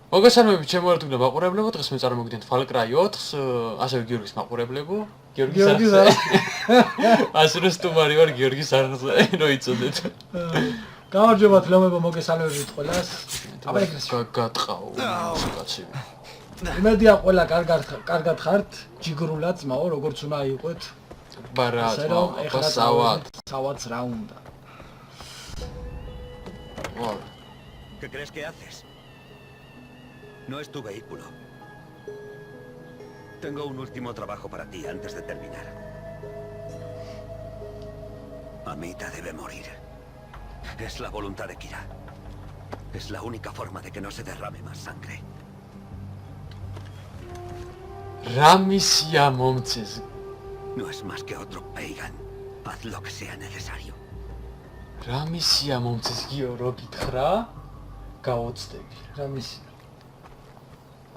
მოგესალმებით ჩემო ერთგულო მაყურებლებო, დღეს მე წარმოგიდგენთ Far-Cry 4-ს, ასევე გიორგის მაყურებლებო. გიორგის ასე სტუმარი ვარ გიორგის არხზე, როიცოდეთ. გამარჯობა თლომებო, მოგესალმებით ყველას. აბა ეგრე გატყაო, კაცი. იმედია ყველა კარგად ხართ, ჯიგრულად ძმაო, როგორც უნდა იყოთ. ბარა, ეხლა სავაც რა უნდა. ¿Qué crees que haces? No es tu vehículo. Tengo un último trabajo para ti antes de terminar. Amita debe morir. Es la voluntad de Kira. Es la única forma de que no se derrame más sangre. Ramisia momces. No es más que otro Pagan. Haz lo que sea necesario. Ramisia momces Gio გითხრა გაოცდები. რამისი?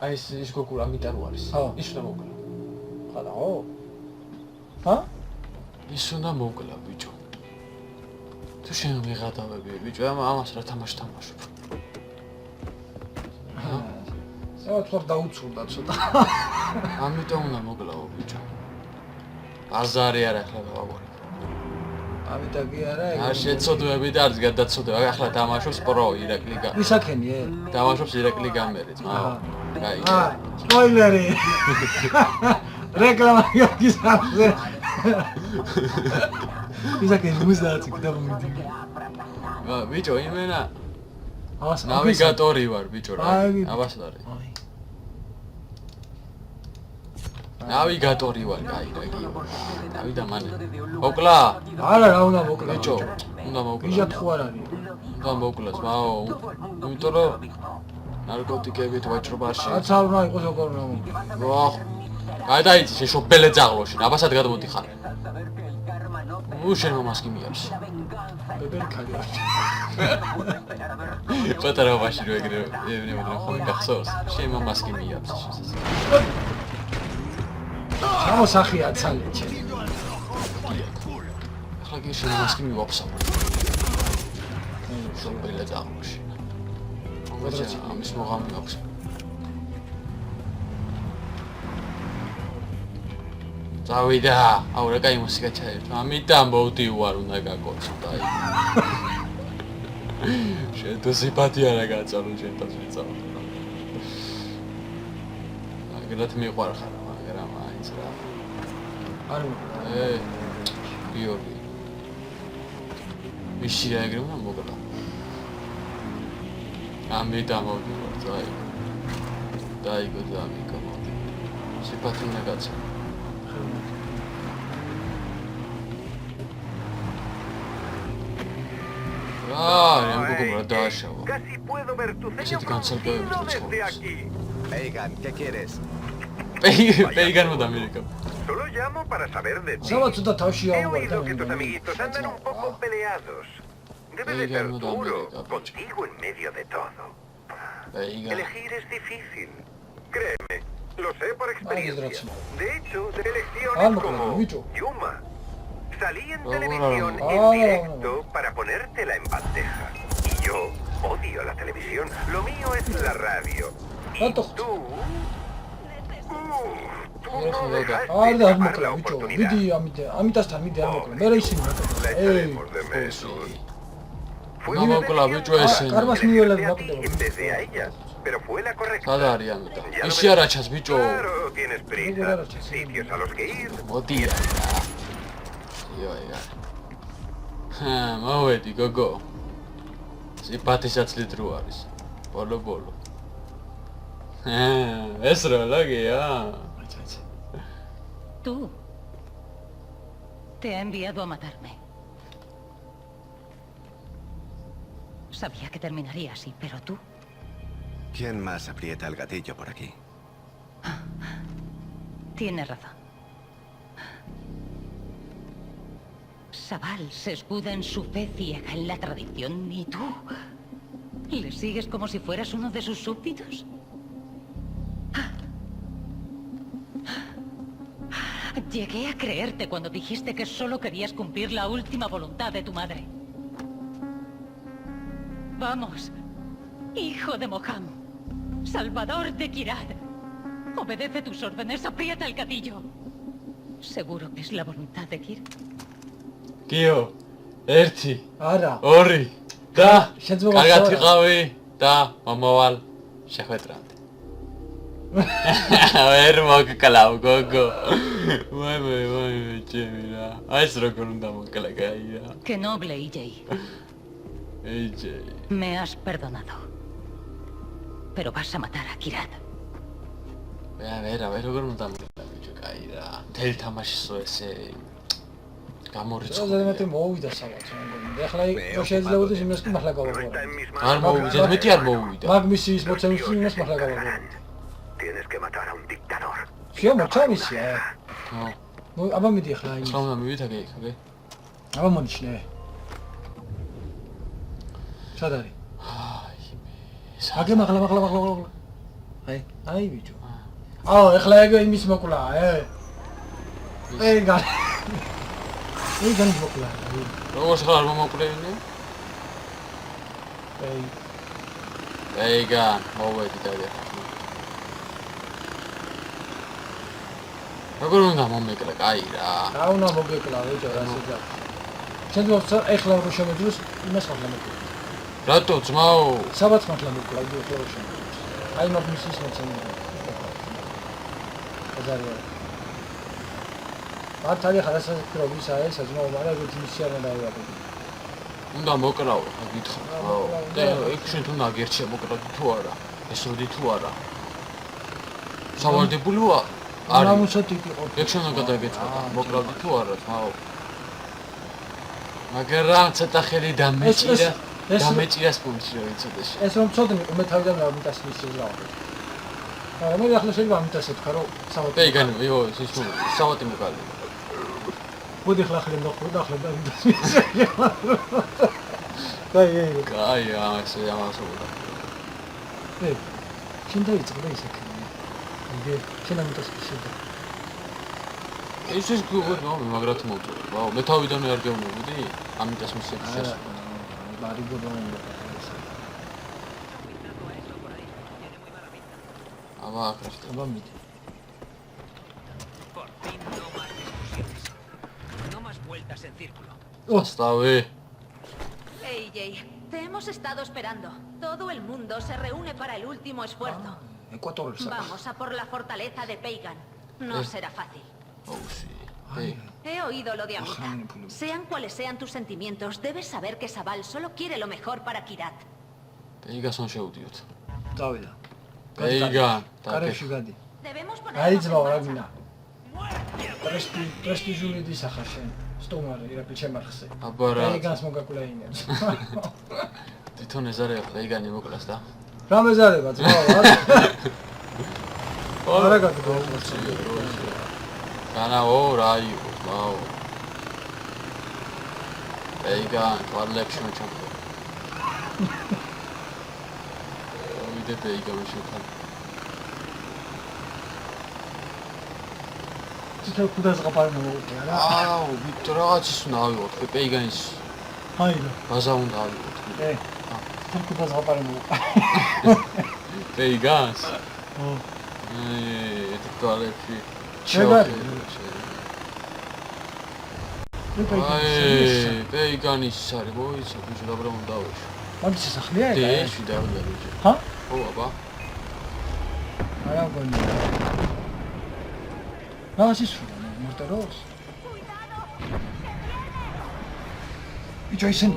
აი ის გოგო ამიტა რო არის. ის უნდა მოკლა. ხადაო? ჰა? ის უნდა მოკლა ბიჭო. თუ შენ მიღადავები ბიჭო, ამას რა თამაშობ. საერთოდ ვარ დაუცურდა ცოტა. ამიტომ უნდა მოკლაო ბიჭო. ბაზარი არა ახლა დავაგვარი. ამიტომ კი არა. არ შეცოდვები და არც გადაცოდები. ახლა თამაშობს პრო ირაკლი გა. ისაქენიე? თამაშობს ირაკლი გამერიც, მაგრამ აი. სპოილერი. რეკლამა გიორგის არხზე. ისაქენი მუსააცი გადამომიდი. ბიჭო, იმენა ას ნავიგატორი ვარ ბიჭო რა. აბას არის. ნავიგატორი ვარ, აი რა გიო. ნავიდა მანე. მოკლა? არა, რა უნდა მოკლა. ბიჭო, უნდა მოკლა. ვიჟა თუ არ არის. უნდა მოკლას, მაო. იმიტომ რომ ნარკოტიკებით ვაჭრობაში. რაც არ უნდა იყოს როგორ უნდა მოკლა. ვახ. გადაიცი შეშობელე ძაღლოში, აბასად გადმოდიხარ. უშენ მომას კი მიავს. ბებერკალი. პატარა ვაში რო ეგრე ევნებოდა ხოლმე გახსოვს. შენ მომას კი მიავს შესაძლოა. ჩამოსახია ცალეთში. ახლა კი შენ მომას კი მივაფსავ. შეშობელე ძაღლოში. ამის მოღამი აქვს. წავიდა, აუ რა კაი მუსიკა ჩაერთვა. ამიტომ მოვდი ვარ უნდა გაკოცო და აი. შენ თუ სიპათი არა გაწალო შენ თავს ვიწავ. აგერად მიყვარხარ, მაგრამ აიც რა. არ გიორგი. მისი რა ეგრე უნდა მოკლა. ამიტომ მოვდი ვარ, დაიგო და ამიკამოდი. სიპათი უნდა გაწალო. Casi puedo ver tu ceño fruncido desde aquí. Pagan, ¿qué quieres? Pagan no América. Solo llamo para saber de ti. He oído que tus amiguitos andan un poco peleados. Debe de ser duro, contigo en medio de todo. Elegir es difícil. Créeme, lo sé por experiencia. De hecho, de elecciones como Yuma. Salí en televisión en directo para ponértela en bandeja. Y yo odio la televisión. Lo mío es la radio. Y tú... tú no dejaste pasar la oportunidad. La echaremos de menos. Fue una decisión en vez de a ella. Pero fue la correcta. Claro, tienes prisa. Sitios a los que ir. მოვედი გოგო. სიპათისაც ლიტრო არის. ბოლო. ეს რა ლაგია? Tú. Te ha enviado a matarme. Sabía que terminaría así, pero tú. ¿Quién más aprieta el gatillo por aquí? Tienes razón. Sabal se escuda en su fe ciega en la tradición y tú le sigues como si fueras uno de sus súbditos. Llegué a creerte cuando dijiste que solo querías cumplir la última voluntad de tu madre. Vamos, hijo de Moham. Salvador de Kirad. Obedece tus órdenes, aprieta el gatillo. ¿Seguro que es la voluntad de Kir? Kio, ერთი, არა. ორი და შეიძლება კარგად გავხსოვე. იყავი და მომავალ შეხვედრამდე. ვერ მოგკლავ გოგო. ვაი, ჩემი რა. აი ეს როგორ უნდა მოკლა კაი რა. Qué noble, EJ. EJ. Me has perdonado. Pero vas a matar a Kirad. რა, როგორ უნდა მოკლა ბიჭო, კაი რა. მთელი თამაშისო ესე გამორიცხული. ზედმეტი მოვიდა საბაც, მეგონი. ეხლა რო შეიძლებაოდეს იმას კი მართლა გავაგორა. არ მოვიდა, მეტი არ მოვიდა. მაგმისი ის მოცემის იმას მართლა გავაგორა. Tienes que matar a un dictador. შიო მოჩამისია. ხო. აბა მიდი ეხლა იმ. ახლა უნდა მივიდეთ აქ. აბა მონიშნე. სად არის? აგე მაღლა. აი ბიჭო. აუ ეხლა ეგ იმის მოკლა, ეგ გან მოკლა. როგორ ხარ არ მომოკლეინე? ეგა მოვედი და როგორ უნდა მომეკლა, კაი რა. რა უნდა მოგეკლა ბიჭო რა შეძა. შეიძლება ეხლა რო შემეძროს იმას ხარ მოკლა. რატო ძმაო? საბაც მართლა მოკლა იგი რო შემეძროს. აი მაგმისი ის მოცემია. აზარია. მართალი ხარასაკრობისა ეს აძმაო, მაგრამ ეგ ის არ უნდა დავიაროთ. უნდა მოკრავ, ხა გითხრა. და ეგ შენ თუ ნაგერჩია მოკრავდი თუ არა? ესოდი თუ არა? სავალდებულოა? არ ნამუსათი იყო. ეგ შენ უნდა გადაგეწყვეტა, მოკრავდი თუ არა, თმაო. მაგრამ ცოტა ხელი დამეჭირა. დამეჭირას პუნქტში რა იცოდე შე. ეს რომ ცოდნი მე თავიდან ამიტას მისწავლა. არა მე ახლა შეიძლება ამიტას ეთქა რომ სავატი. ეგანი, ის სავატი მოკალი. მოდი ახლა ხელი ნოყო და ახლა ამიტას მისწავლა. კაი, ასე ამასობა. შენ დაიწყდა ისე ქნა. იგე შენ ამიტას მისწავლა. ეს გუგო მაგრათ მოვწო. ვაუ, მე თავიდანვე არ გეუბნებოდი ამიტას მისწავლა. აბა აკრაფტა. აბა მიდი. Ostave. AJ, te hemos estado esperando. Todo el mundo se reúne para el último esfuerzo. Vamos a por la fortaleza de Peigan. No será fácil. He oído lo de Amita. Sean cuales sean tus sentimientos, debes saber que Sabal solo quiere lo mejor para Kirad. Peigason შეუდიოთ. დავიდა. Peigan. კარებში გადი. Debemos poner. აი ძმაო რა გინდა. პრესტიჟული დისახა შენ. სტომარი ირაკლი ჩემარხსე. აბა რა. Peigans მოგაკვლეინებს. თვითონ ეზარება Peigani მოკლას და. რა მეზარება ძმაო რა. არა გაგდოუცი. განაო რა იყო ვაუ. Peigan collection ჩამო. ვიდე Peigan შეთან. თვითონ კუდას ყაფარი მოვუყია რა. აუ, ვიტო რაღაცის უნდა ავიღოთ, Peiganis. აი რა. ბაზა უნდა ავიღოთ. თვითონ კუდას ყაფარი მოვუყია. Peigans. ეს ტუალეტი. Peiganis არის, მოიცა, ბიჭო, და ბრა უნდა დავეშო. მაგის სახლია ეს? ეში დავიდა ბიჭო. ჰა? ო, აბა. არა გონი. რაღაცის სულა, მორტეროს. ბიჭო ისენ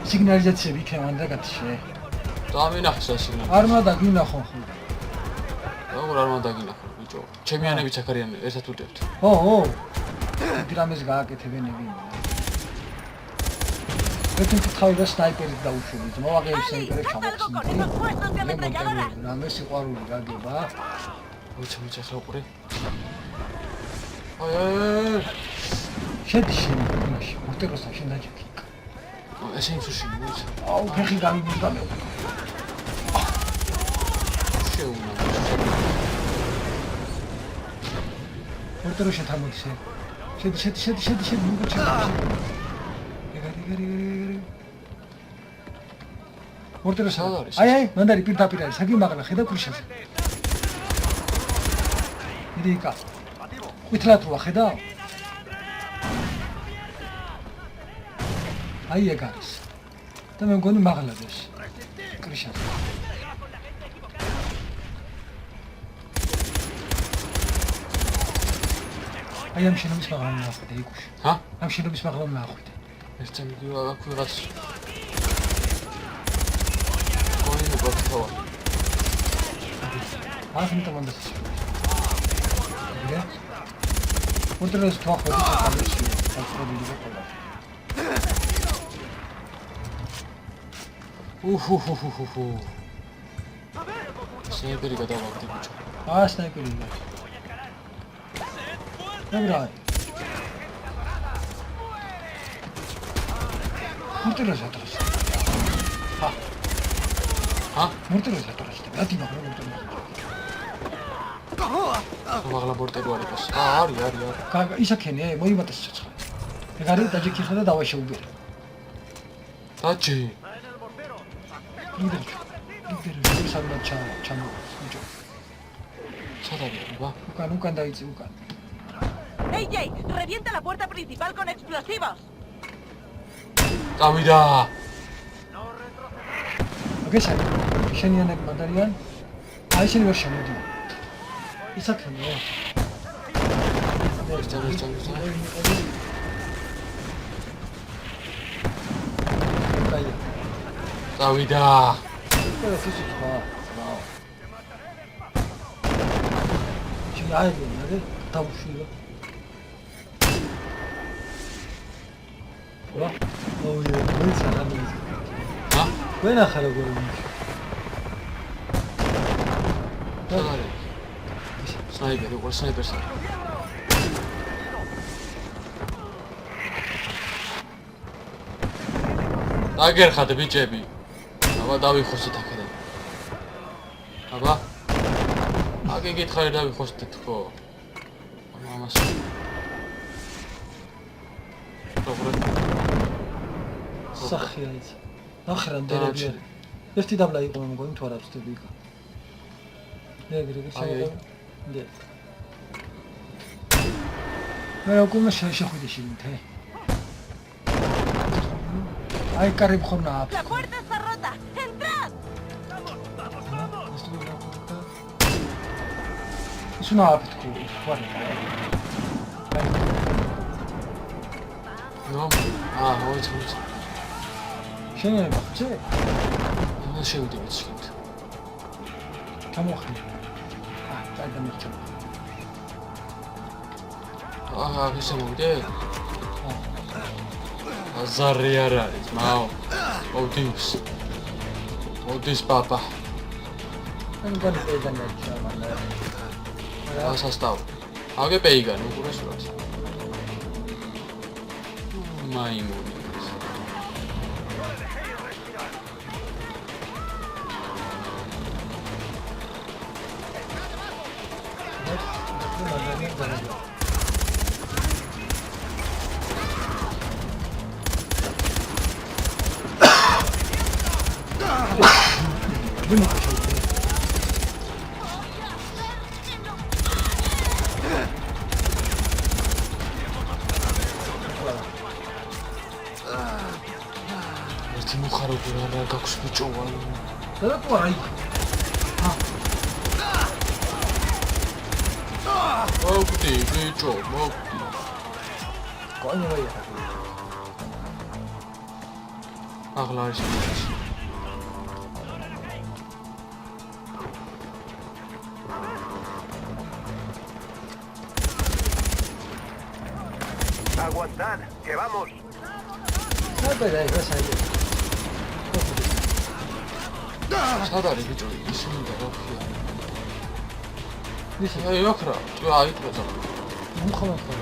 სიგნალიზაციები იქნება და გათიშე. დამინახე სასიგნალო. არ უნდა დაგინახო ხო? როგორ არ უნდა დაგინახო ბიჭო? ჩემიანებიც აქ არიან, ერთად უტევთ. ო. დრამეს გააკეთებენ ეგენი. მე თავი და სნაიპერით დაუშვები, მოვაღე ის სნაიპერით ჩამოხსნი. რამე სიყვარული გაგება. უცებ ახლა უყურე. აი. შედი შენ იმაში, მორტეროსთან შენ დაჭიქი. ესე იმსუში მოიცა. აუ, ფეხი გამიგდა მე. შეუნა. მორტეროსთან მოდი. შედი, მოგაჩერდი. ეგარი. მორტერს სად არის? აი, მანდარი პირდაპირ არის, საგი მაგლა ხედავ კრიშაზე. მიდიკა. ვითლად როა ხედავ? აი ეგ არის. და მე მგონი მაგლადეს. კრიშაზე. აი ამ შენობის მაგლა ნახვიდე იკუში. ჰა? ამ შენობის მაგლა ნახვიდე. ერთზე მიდიო აქ ვიღაც გოინო გაქცევა. ახლა მიტომანდა. ია? მორტერს თვახოდი ჩაყალში, ახლა დიდება. უჰუჰუჰუჰუ. სნაიპერი გადავაგდი ბიჭო. სნაიპერი. dobra. მორტერს ატარებს. მორტერს ატარებს. რატი მაგა მორტერს. მაგლა მორტერი არის. არის. ისაქენე, მოიმატეს ცოცხლად. ეგ არის დაჯექი ხა და დავაშეუბერე. დაჯი. იდეა სადმა ჩამო. სად არის ბა? უკან დაიწი უკან. ¡Ey, Jay! ¡Revienta la puerta principal con explosivos! ¡Davida! აგეშა შენიანები მანდარიან აი შენ ვერ შემოდი ისაქენე დავიდა შენ აი მე დავუშვილა რა ოი მე საღამოა ჰა? ვენ ახლა როგორ მიში? სნაიპერი, უყურე სნაიპერს. დაგერხათ ბიჭები. აბა დავიხოსეთ აქედან. აბა. აგე გითხარი დავიხოსეთ თქო. ამას. როგორ? სახი არის. ახრანდერები. ერთი დაბლა იყო მგონი თუ არა ვწდები იქ. ეგრე შეიძლება. დე. მე უკვე შეხვიდე შინთე. აი კარიბ ხონა აფ. La puerta está rota. ¡Entrad! ისუნა აფ თქო. ვარ. ნო. მოიწვევს. შენიანება ხჭე? ამას შევიდეთ შეგეთ. გამოხდი. წაიდამერჩა. ისე მოვიდე? აზარი არ არის, მაო. ოდის პაპა. ან გადაიდამერჩა მანდა. ასასტავ. აგე პეიგანი უყურე სურათს. მაიმუნი. ერთი მუხარები რა გაქვს ბიჭო ვარ. და ყوارაი. მოგდი ბიჭო, მოგდი. ყოინოია. აღლა არის ბიჭო. Aguantad, que vamos. საპერა ეს აი. სად არის ბიჭო? ისინი და როხია. ისე აი აქრა, აი ტროცა. მუხამახა.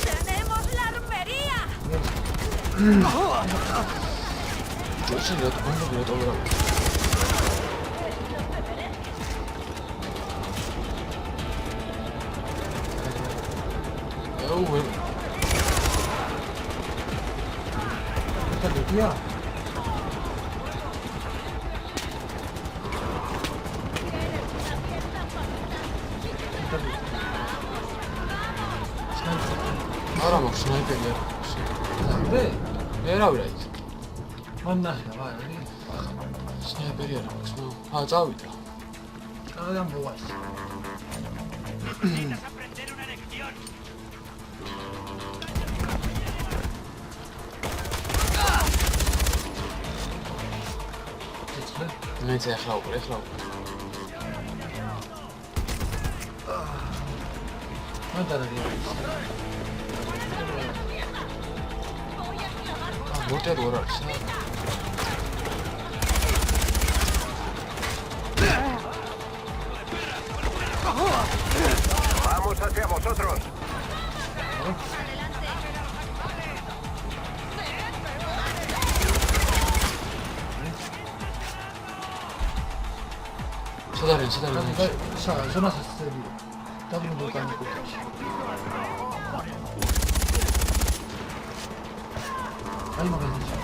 ¡Tenemos la armería! ჯოსი რა თქმა უნდა. აუ და დედია არა მაქვს სნაიპერი არ აქვს. მე ვერავი რა ის. მან ნახე ვარი სნაიპერი არ აქვს. წავიდა. კადამ ბოას მეც ახლა უკვე მანდარია მოტერ ორ არის Vamos hacia vosotros. სადარიან ზონას ასწები დაბლ ვულკანი კუთხეში აი მაგაზინში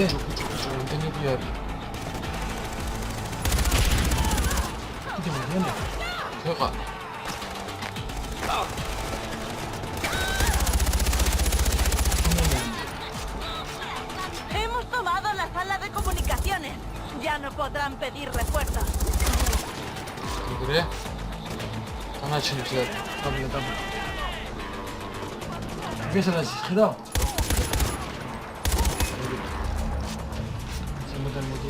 რამდენები არის? ქვეყანა Hemos tomado la sala de comunicaciones. Ya no podrán pedir refuerzos. ეგრე? განაჩენებს და დაბლ გესალას ხედავ? შემოდან მოდი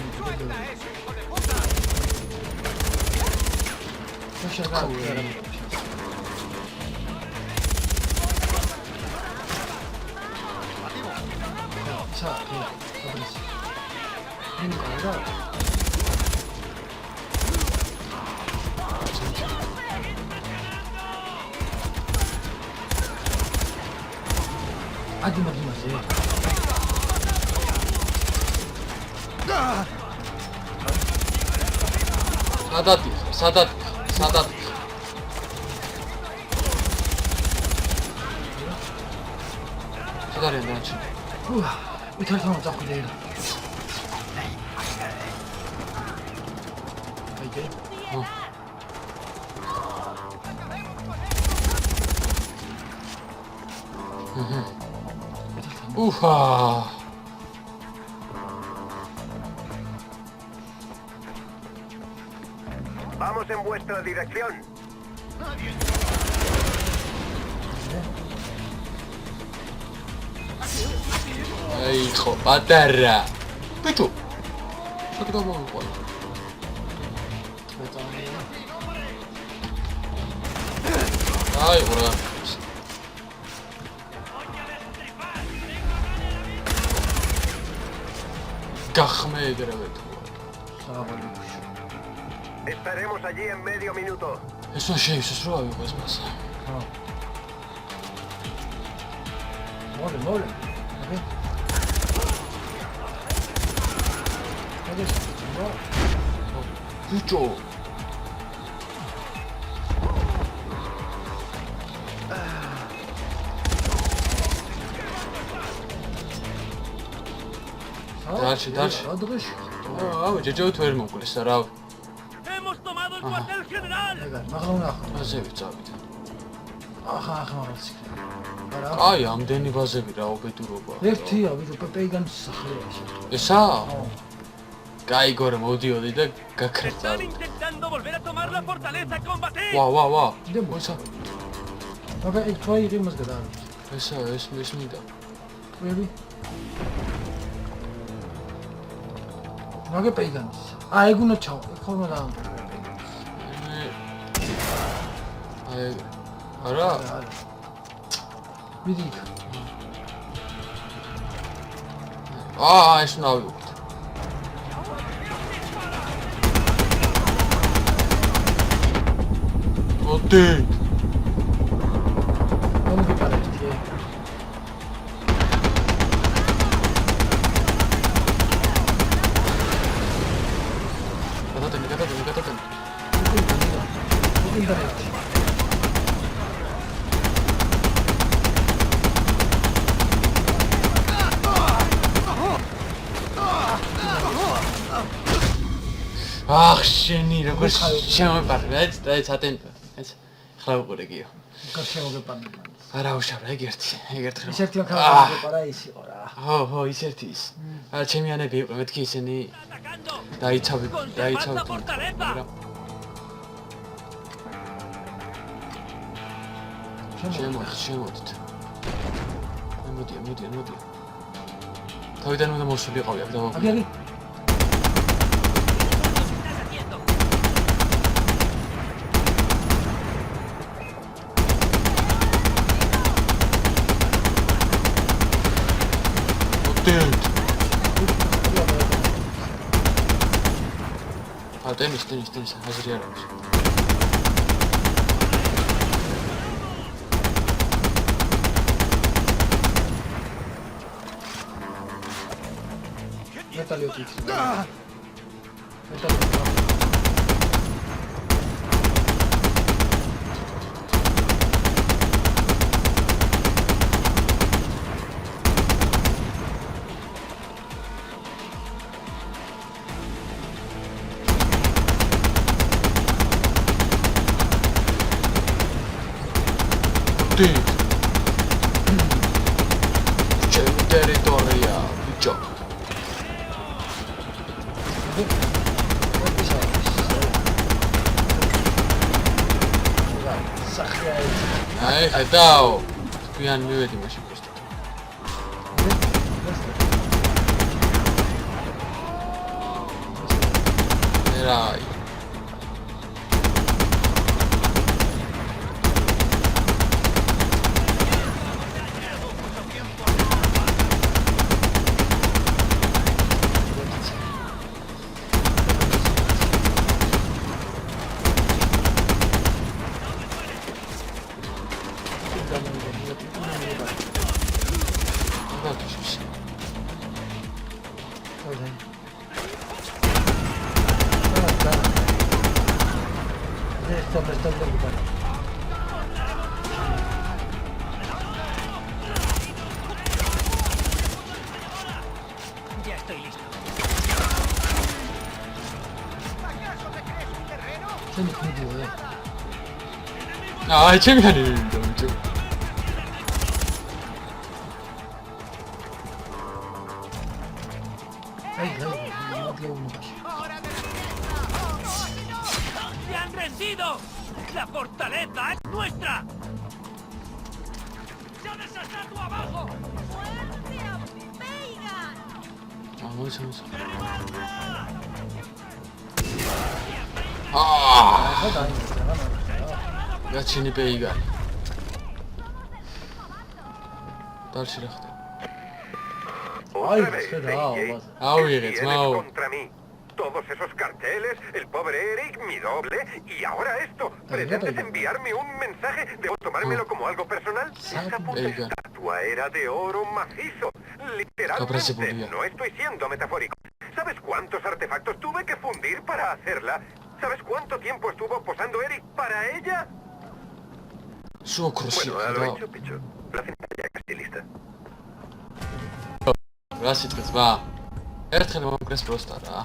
სადად სადარიან დანარჩენი? ვითართავა წახვიდე აიჯე უჰა Vamos en vuestra dirección. აი ხო პატარა ბიჭო შეგ დამოვიყვა აი ყურა გახმე ეგრევე თუ Estaremos allí en medio minuto. ეს რა შეიძლება რა ვიყოს მას მოლე ბიჭო დარჩი აუ ჯეჯოთ ვერ მოკლეს რა Hemos tomado el cuartel general. ბაზები წავიდა ახლა მაგაცი აი ამდენი ბაზები რა უბედურობა ერთია ვიდრე პეიგანის სახელში ესა კაი გორე მოდიოდი და Están გაქრეწავ intentando volver a tomar la fortaleza. ¡Combatir! ვა დემოსა მაგა იქ თვაი იმას გადაა ესა ეს მინდა ვები მაგა პეიგანის ეგ უნდა ჩავა ხოლმე რა აი არა მიდი იქ. ეს უნდა ავიღოთ. ოდე. მომგიფარე ერთი. გადადენ. ინტერნეტი. შენი როგორ შემოიპარე, ეს ატენტა. ეს ხლა უყურე გიო. გაშემოგეპარდა. არა უშავ, ეგ ერთი ხელ. ის ერთი მაქარავა ის იყო რა. ხო, ის ერთი ის. არა, ჩემი ანები იყო, მეთქი ისინი დაიცავდნენ. შემოდით. მოდი. თავიდან უნდა მოსულიყავი აქ და აბიარი. ტენის, აზრი არ აქვს. მეტალიოტი. ჩემი ტერიტორია, ბიჭო. აი, ხედავ. თქვენ მივედი მაშინ პოსტად. ერაი. Ya estoy listo. ჩემი ანები ბიჭო. ¡Se han rendido! ¡La fortaleza es nuestra! ¡Ya desatado abajo! 모르겠어. გაჩინი პეიგანი. დალში რა ხდება? Otra vez, Vienes contra mí. Todos esos carteles, el pobre Eric, mi doble, y ahora esto. ¿Pretendes enviarme un mensaje? ¿Debo tomármelo como algo personal? Esa puta estatua era de oro macizo. Literalmente, no estoy siendo metafórico. ¿Sabes cuántos artefactos tuve que fundir para hacerla? ¿Sabes cuánto tiempo estuvo posando Eric para ella? Bueno, a lo hecho, picho. La cinta ya casi lista. Gracias, va. ერთხელ მომკრეს პროსტა რა.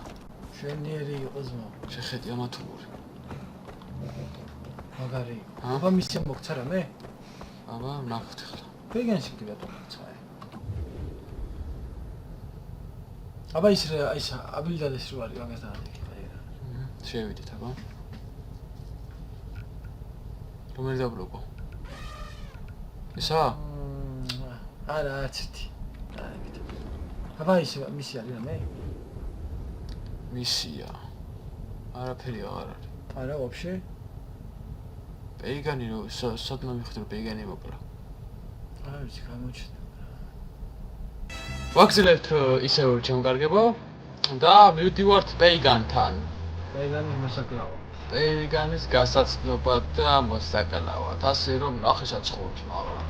შენიერი იყო ზმო. შეხედი ამათური. მაგარი. აბა მისცემ მოგცა რამე? აბა ნახოთ ახლა. პეგანში კი რატომ მოგცა? აბა ის აბილიტადეს რო არის მაგას დაადეგე. შევიდეთ აბა. რომელი დაბრუნო? ისა? არა, ცეთი. აბა ის მისია არის რამე? მისია. არაფერი აღარ არის. არა, ვაფშე? პეიგანი რო სოდნა მიხვდი რომ პეიგანი მოკლა. ვიცი, გამოჩნდა. ვაგზელებთ ისევ ჩემგარგებო და მივდივართ პეიგანთან. პეიგანის მოსაკლავად. პეიგანის გასაცნობად და მოსაკლავად. ასე რომ ნახე საცხოვრებს მაგრამ.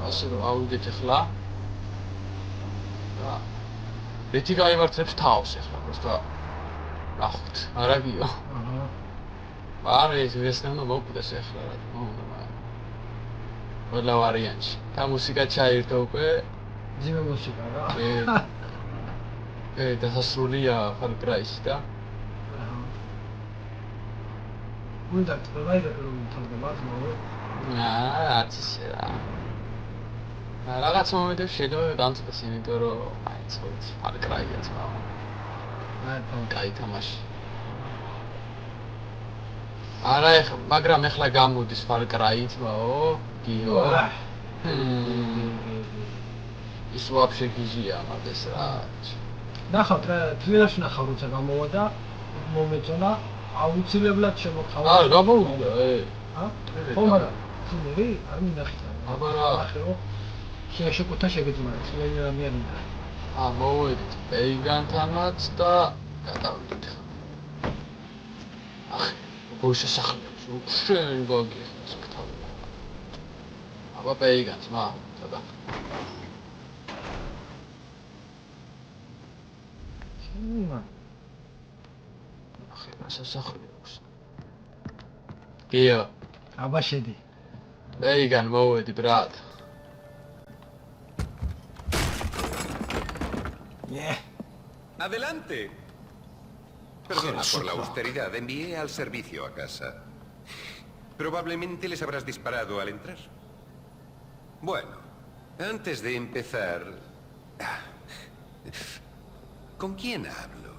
ასე რომ ავიდეთ ახლა. და რითი გაიმართებს თავს ახლა просто ნახოთ. არა გიო. აჰა. არა ეს ვესნამო მოკვდეს ახლა რა თქმა უნდა. ყველა ვარიანტი. და მუსიკა ჩაირთო უკვე. ძიმე მუსიკა რა. დასასრულია Far Cry-ში და უნდა წვევა რომ თავდება მოო. არც ისე რა. რაღაც მომენტებში შეიძლება დამწყდეს, იმიტომ რომ აიც ვიცი, Far Cry-ია ძმა. კაი თამაში. არა ეხლა, მაგრამ ეხლა გამოდის Far Cry ძმაო, გიო. ის ვაფშე გიჟია მაგას რა. ნახავთ რა, თლილაში ნახავ როცა გამოვა და მომეწონა აუცილებლად შემოყავა. არა, გამოვიდა, ა? ხო, მაგრამ ძინერი არ მინახეთ. აბა რა. ახლა შეშეკუთა შეგეძმარა, წლიანი რამე არ მინახეთ. მოვედით პეიგანთანაც და გადავიდეთ. გუშესახლებს უშენ გოგიხს გთავი. აბა პეიგანს მა, და ახლა სასახლეებს. გიო. აბა შედი. პეიგან მოვედი ბრატ. Adelante. Perdona por la austeridad, envié al servicio a casa. Probablemente les habrás disparado al entrar. Bueno, antes de empezar... ¿Con quién hablo?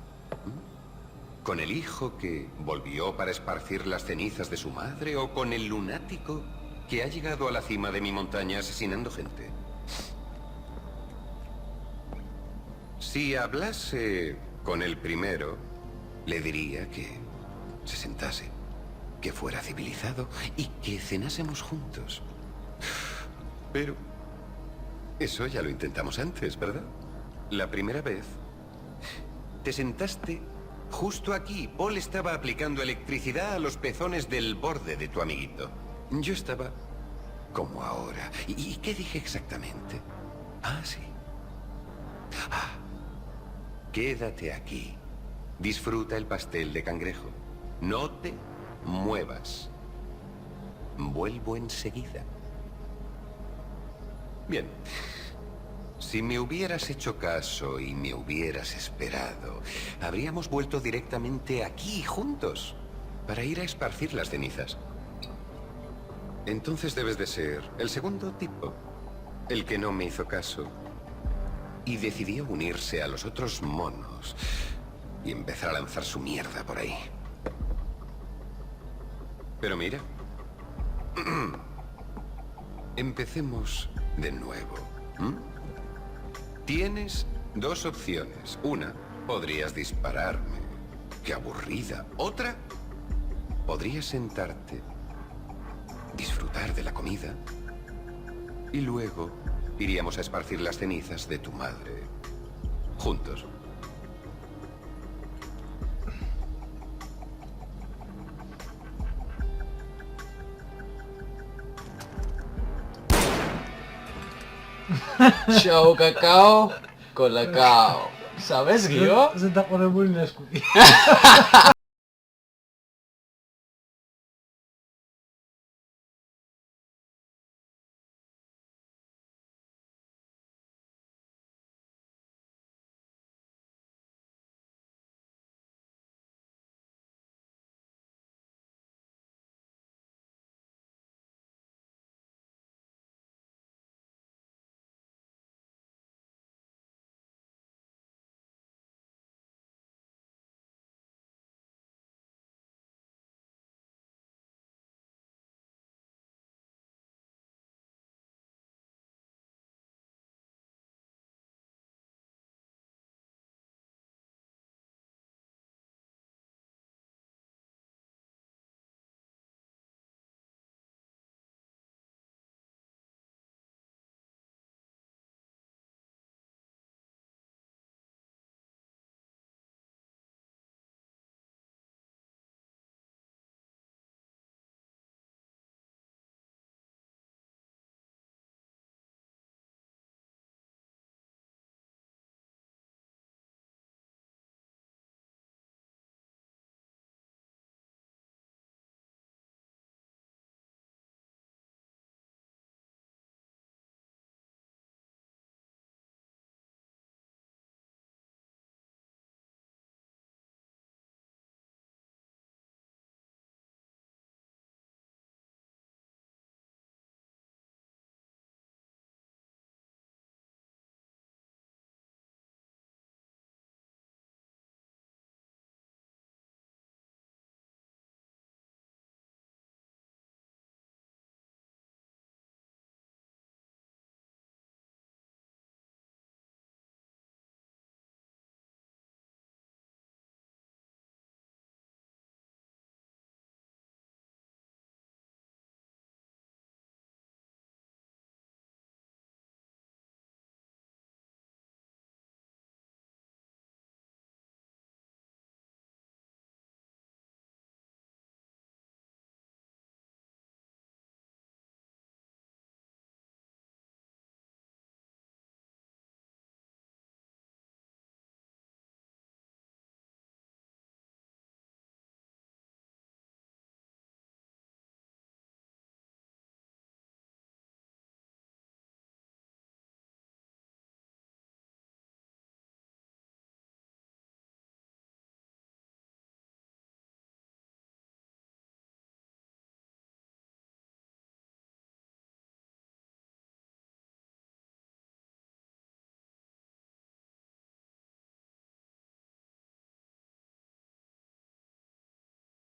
¿Con el hijo que volvió para esparcir las cenizas de su madre o con el lunático que ha llegado a la cima de mi montaña asesinando gente? Si hablase con el primero, le diría que se sentase, que fuera civilizado y que cenásemos juntos. Pero eso ya lo intentamos antes, ¿verdad? La primera vez te sentaste justo aquí. Paul estaba aplicando electricidad a los pezones del borde de tu amiguito. Yo estaba como ahora. ¿Y qué dije exactamente? Ah, sí. Ah. Quédate aquí. Disfruta el pastel de cangrejo. No te muevas. Vuelvo enseguida. Bien. Si me hubieras hecho caso y me hubieras esperado, habríamos vuelto directamente aquí juntos para ir a esparcir las cenizas. Entonces debes de ser el segundo tipo, el que no me hizo caso y decidió unirse a los otros monos y empezar a lanzar su mierda por ahí. Pero mira, empecemos de nuevo. Tienes dos opciones. Una, podrías dispararme. Qué aburrida. Otra, podrías sentarte, disfrutar de la comida y luego iríamos a esparcir las cenizas de tu madre. Juntos. Chao cacao, colacao. ¿Sabes, Guío? Se está poniendo muy nescuti.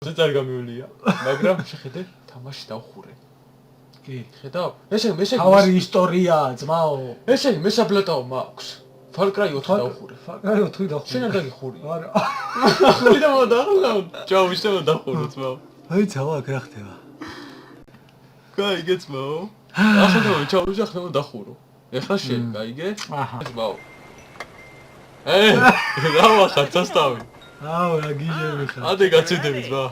ზე წარ გამივლია, მაგრამ შეხედე, თამაში დავხურე. კი. ხედავ? ესე თავარი ისტორია, ძმაო. ესე მესაბლეტაო მაქვს. Far Cry 4 დავხურე. Far Cry 4 დავხურე. შენ არ დაგიხური? არა. ხიდა მოდახლა. ჩაო, ისე დავხურე ძმაო. აი ცავა რა ხდება. გაიგე ძმაო. ახლა ჩაო, ახლა დავხურო. ეხლა შენ გაიგე? აჰა. ძმაო. რა ვახარ წასტავი. აუ რა გიჟები ხარ. ადი გაციდები ძმა.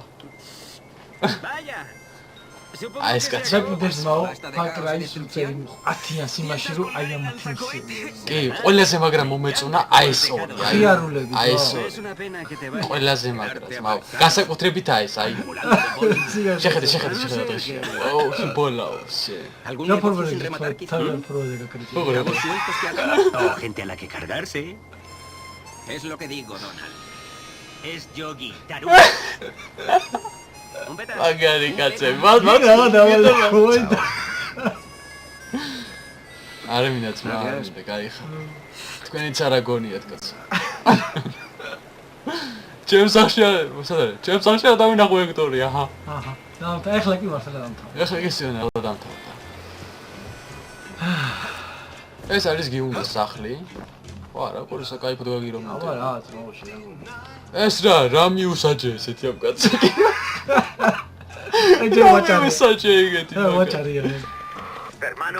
Vaya. აი ეს კაცი. შეგვიდეს ძმაო, Far Cry-ის უწერი 1000 იმაში რომ აი ამ 1000. კი, ყველაზე მაგრამ მომეწონა აი ეს ორი. ხიარულები. აი ეს ორი. ყველაზე მაგრამ ძმაო. განსაკუთრებით აი ეს, აი. შეხედე დღეში. ოუ, ბოლაო, შე. რა პრობლემაა? თავი პრობლემა კრიტიკა. Estamos sueltos que acá. O gente a la que cargarse. Es lo que digo, Donald. Es Yogi, Tarugo. Un pedazo. მაგარი კაცები. მას რა დავალე. არ მინდა ძმა, მე გაიხარ. თქვენიც არ აგონიათ კაცო. ჩემს სახში არ დავინახო ექტორი, აჰა. აჰა. და ეხლა კი მართლა დამთავრდა. ეხლა კი სიონა დამთავრდა. ეს არის გიუნგის სახლი. ხო არა, ყურისა кайფად გაგირონა. აბა რა, ძმაო შეგვიძლია. ეს რა მიუსაჯე ესეთი ამ კაცი. აი ჯერ მიუსაჯე იგეთი. ვაჭარია.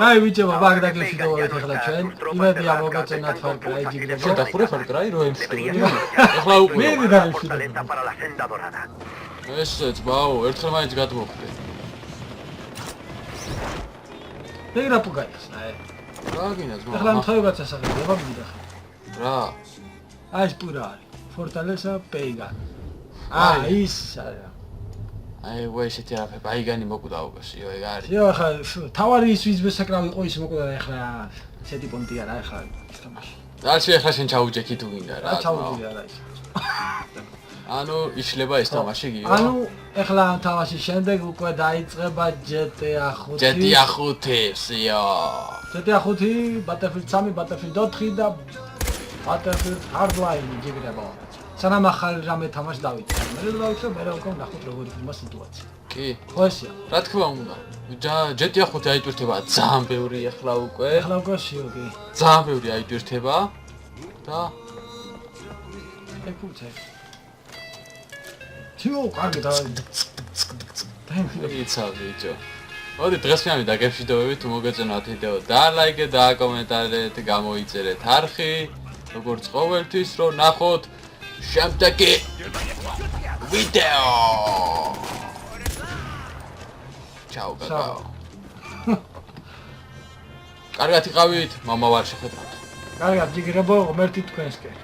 კაი ვიჭება ბაგდაკებში დავარეთ ახლა ჩვენ. იმედია მოგაწონათ Far Cry ჯიგრები. შენ დახურე Far Cry რო ემშვიდობი. ეხლა უკვე. მე დაიმშვიდობ. ეს ძმაო, ერთხელ მაინც გადმოხდე. ეგ რა პუგაიხს, აი. რა გინდა ძმაო? ახლა მთხოვაც ასახებია, მიგიდა ხა. რა? აი ეს პურა არის. Fortaleza Peigan. აი ის არა. აი ვაი ესეთი არაფერი, ბაიგანი მოკვდა უკასიო, ეგ არის. იო ახლა თავარი ის ვის ბესაკრავი იყო ის მოკვდა და ახლა ესეთი პონტია რა ახლა თამაში. დაში ახლა შენ ჩაუჯექი თუ გინდა რა. რა ჩაუჯექი არა ის. ანუ იშლება ეს თამაში გიო. ანუ ახლა ამ თამაშის შემდეგ უკვე დაიწყება GTA 5. GTA 5, სიო. GTA 5, Battlefield 3, Battlefield 4 და Battlefield Hardline ჯიგრებო. სანამ ახალ რამე თამაში დავიწყე. მე დავიწყე, მე რა უკვე ნახოთ როგორი ხდება სიტუაცია. კი. ხო ესეა. რა თქმა უნდა. GTA 5 აიტვირთება ძალიან ბევრი ახლა უკვე. ახლა უკვე შიო კი. ძალიან ბევრი აიტვირთება და ეგ ფუძე. თიო კარგი და იცავ ბიჭო. მოდი დღეს მე დაგეფშიდობები თუ მოგეწონათ ვიდეო და ლაიქეთ და კომენტარით გამოიწერეთ არხი როგორც ყოველთვის რომ ნახოთ შემდეგი ვიდეო. ჩაო გაკაო. კარგად იყავით, მამა ვარ შეხვედრით. კარგად ჯიგრებო ღმერთი თქვენსკენ.